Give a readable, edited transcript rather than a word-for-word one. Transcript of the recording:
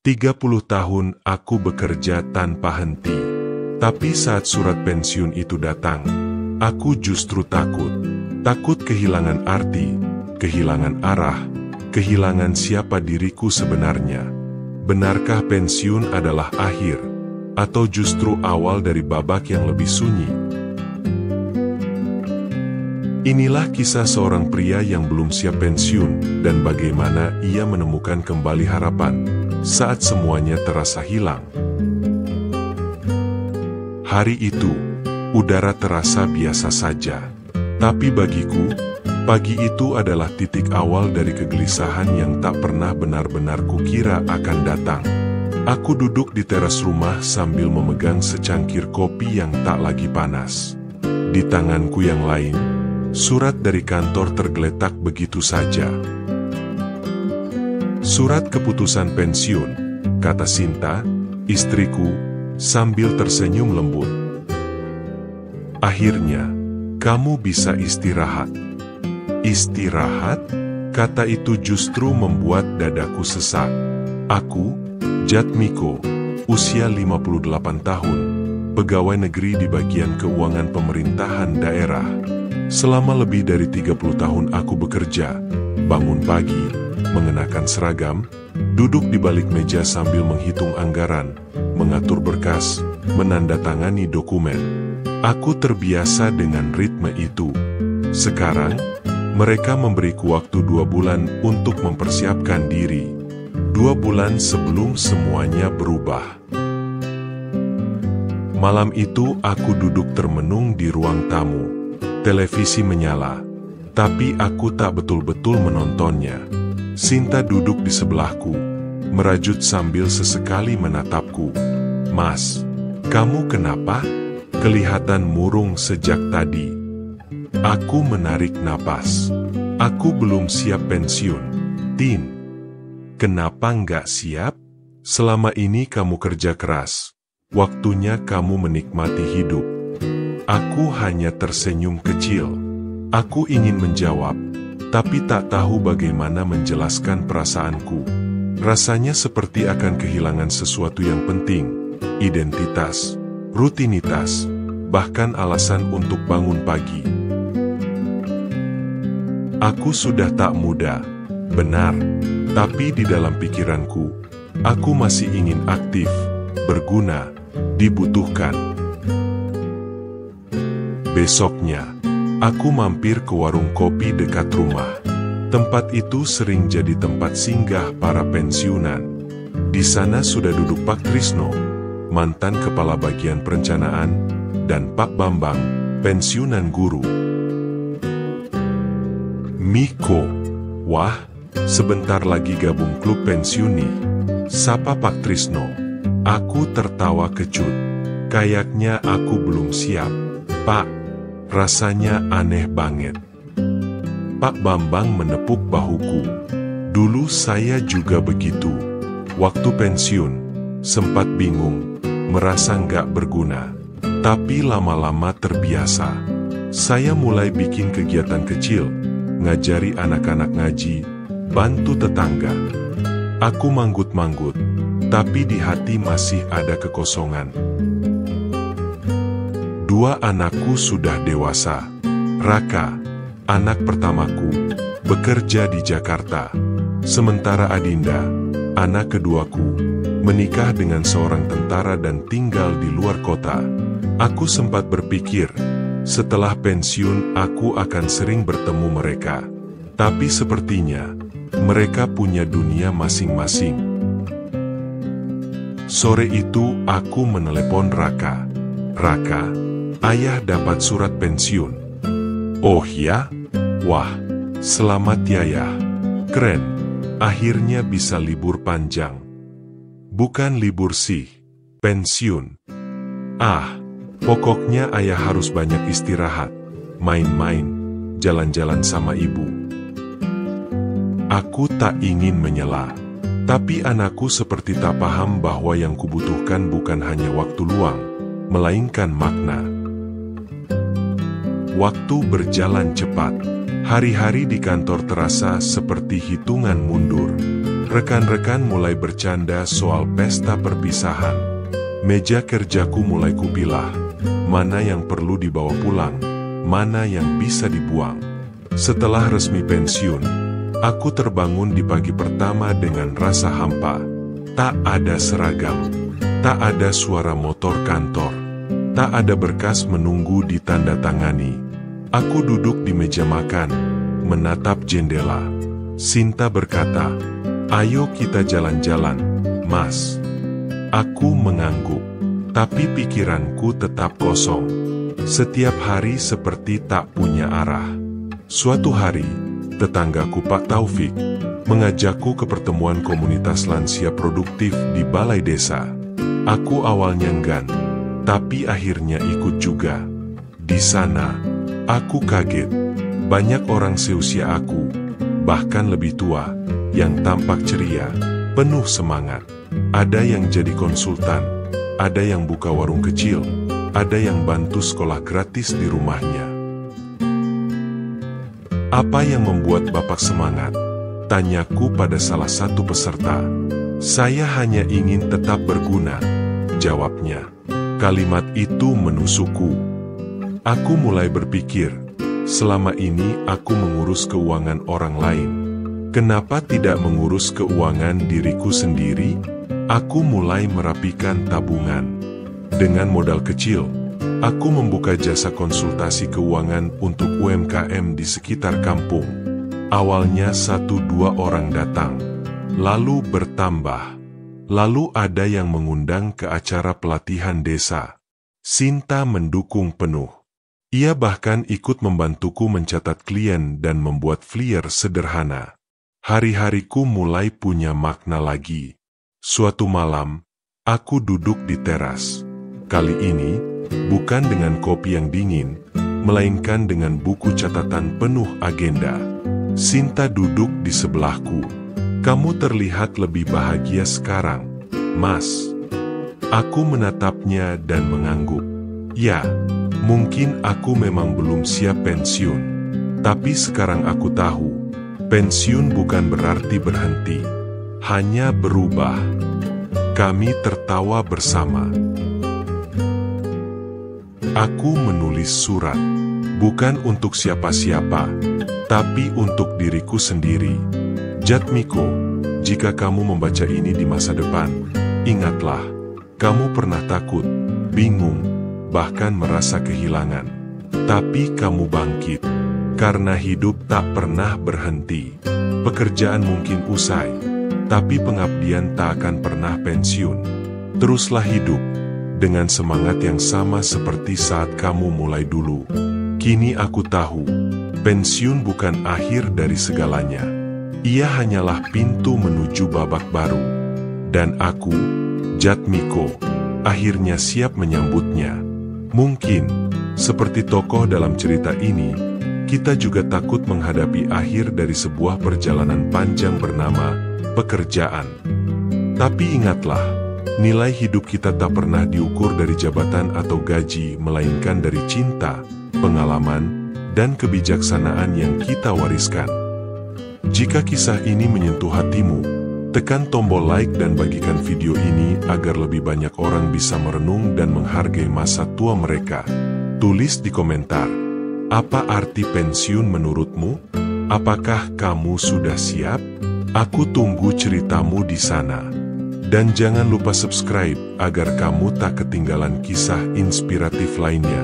30 tahun aku bekerja tanpa henti. Tapi saat surat pensiun itu datang, aku justru takut. Takut kehilangan arti, kehilangan arah, kehilangan siapa diriku sebenarnya. Benarkah pensiun adalah akhir, atau justru awal dari babak yang lebih sunyi? Inilah kisah seorang pria yang belum siap pensiun dan bagaimana ia menemukan kembali harapan saat semuanya terasa hilang. Hari itu, udara terasa biasa saja. Tapi bagiku, pagi itu adalah titik awal dari kegelisahan yang tak pernah benar-benar kukira akan datang. Aku duduk di teras rumah sambil memegang secangkir kopi yang tak lagi panas. Di tanganku yang lain, surat dari kantor tergeletak begitu saja. Surat keputusan pensiun, kata Sinta, istriku, sambil tersenyum lembut. Akhirnya, kamu bisa istirahat. Istirahat? Kata itu justru membuat dadaku sesak. Aku, Jatmiko, usia 58 tahun, pegawai negeri di bagian keuangan pemerintahan daerah. Selama lebih dari 30 tahun aku bekerja, bangun pagi, mengenakan seragam, duduk di balik meja sambil menghitung anggaran, mengatur berkas, menandatangani dokumen. Aku terbiasa dengan ritme itu. Sekarang, mereka memberiku waktu 2 bulan untuk mempersiapkan diri. 2 bulan sebelum semuanya berubah. Malam itu aku duduk termenung di ruang tamu. Televisi menyala, tapi aku tak betul-betul menontonnya. Sinta duduk di sebelahku, merajut sambil sesekali menatapku. Mas, kamu kenapa? Kelihatan murung sejak tadi. Aku menarik napas. Aku belum siap pensiun, Tin. Kenapa nggak siap? Selama ini kamu kerja keras. Waktunya kamu menikmati hidup. Aku hanya tersenyum kecil. Aku ingin menjawab, tapi tak tahu bagaimana menjelaskan perasaanku. Rasanya seperti akan kehilangan sesuatu yang penting, identitas, rutinitas, bahkan alasan untuk bangun pagi. Aku sudah tak muda, benar, tapi di dalam pikiranku, aku masih ingin aktif, berguna, dibutuhkan. Besoknya, aku mampir ke warung kopi dekat rumah. Tempat itu sering jadi tempat singgah para pensiunan. Di sana sudah duduk Pak Trisno, mantan kepala bagian perencanaan, dan Pak Bambang, pensiunan guru. Miko, wah, sebentar lagi gabung klub pensiun nih, sapa Pak Trisno. Aku tertawa kecut. Kayaknya aku belum siap, Pak. Rasanya aneh banget. Pak Bambang menepuk bahuku. Dulu saya juga begitu. Waktu pensiun, sempat bingung, merasa nggak berguna. Tapi lama-lama terbiasa. Saya mulai bikin kegiatan kecil, ngajari anak-anak ngaji, bantu tetangga. Aku manggut-manggut, tapi di hati masih ada kekosongan. 2 anakku sudah dewasa. Raka, anak pertamaku, bekerja di Jakarta. Sementara Adinda, anak keduaku, menikah dengan seorang tentara dan tinggal di luar kota. Aku sempat berpikir, setelah pensiun aku akan sering bertemu mereka. Tapi sepertinya, mereka punya dunia masing-masing. Sore itu aku menelepon Raka. Raka, ayah dapat surat pensiun. Oh ya? Wah, selamat ya Yah. Keren, akhirnya bisa libur panjang. Bukan libur sih, pensiun. Ah, pokoknya ayah harus banyak istirahat, main-main, jalan-jalan sama ibu. Aku tak ingin menyela, tapi anakku seperti tak paham bahwa yang kubutuhkan bukan hanya waktu luang, melainkan makna. Waktu berjalan cepat. Hari-hari di kantor terasa seperti hitungan mundur. Rekan-rekan mulai bercanda soal pesta perpisahan. Meja kerjaku mulai kupilah, mana yang perlu dibawa pulang, mana yang bisa dibuang. Setelah resmi pensiun, aku terbangun di pagi pertama dengan rasa hampa. Tak ada seragam, tak ada suara motor kantor, tak ada berkas menunggu ditandatangani. Aku duduk di meja makan, menatap jendela. Sinta berkata, "Ayo kita jalan-jalan, Mas." Aku mengangguk, tapi pikiranku tetap kosong. Setiap hari seperti tak punya arah. Suatu hari, tetanggaku Pak Taufik mengajakku ke pertemuan komunitas lansia produktif di balai desa. Aku awalnya enggan, tapi akhirnya ikut juga. Di sana, aku kaget. Banyak orang seusia aku, bahkan lebih tua, yang tampak ceria, penuh semangat. Ada yang jadi konsultan, ada yang buka warung kecil, ada yang bantu sekolah gratis di rumahnya. "Apa yang membuat Bapak semangat?" tanyaku pada salah satu peserta. "Saya hanya ingin tetap berguna," jawabnya. Kalimat itu menusukku. Aku mulai berpikir, selama ini aku mengurus keuangan orang lain. Kenapa tidak mengurus keuangan diriku sendiri? Aku mulai merapikan tabungan. Dengan modal kecil, aku membuka jasa konsultasi keuangan untuk UMKM di sekitar kampung. Awalnya 1-2 orang datang, lalu bertambah. Lalu ada yang mengundang ke acara pelatihan desa. Sinta mendukung penuh. Ia bahkan ikut membantuku mencatat klien dan membuat flyer sederhana. Hari-hariku mulai punya makna lagi. Suatu malam, aku duduk di teras. Kali ini, bukan dengan kopi yang dingin, melainkan dengan buku catatan penuh agenda. Sinta duduk di sebelahku. "Kamu terlihat lebih bahagia sekarang, Mas." Aku menatapnya dan mengangguk. Ya, mungkin aku memang belum siap pensiun. Tapi sekarang aku tahu, pensiun bukan berarti berhenti, hanya berubah. Kami tertawa bersama. Aku menulis surat, bukan untuk siapa-siapa, tapi untuk diriku sendiri. Jatmiko, jika kamu membaca ini di masa depan, ingatlah, kamu pernah takut, bingung, bahkan merasa kehilangan. Tapi kamu bangkit, karena hidup tak pernah berhenti. Pekerjaan mungkin usai, tapi pengabdian tak akan pernah pensiun. Teruslah hidup, dengan semangat yang sama seperti saat kamu mulai dulu. Kini aku tahu, pensiun bukan akhir dari segalanya. Ia hanyalah pintu menuju babak baru. Dan aku, Jatmiko, akhirnya siap menyambutnya. Mungkin, seperti tokoh dalam cerita ini, kita juga takut menghadapi akhir dari sebuah perjalanan panjang bernama pekerjaan. Tapi ingatlah, nilai hidup kita tak pernah diukur dari jabatan atau gaji, melainkan dari cinta, pengalaman, dan kebijaksanaan yang kita wariskan. Jika kisah ini menyentuh hatimu, tekan tombol like dan bagikan video ini agar lebih banyak orang bisa merenung dan menghargai masa tua mereka. Tulis di komentar, apa arti pensiun menurutmu? Apakah kamu sudah siap? Aku tunggu ceritamu di sana. Dan jangan lupa subscribe agar kamu tak ketinggalan kisah inspiratif lainnya.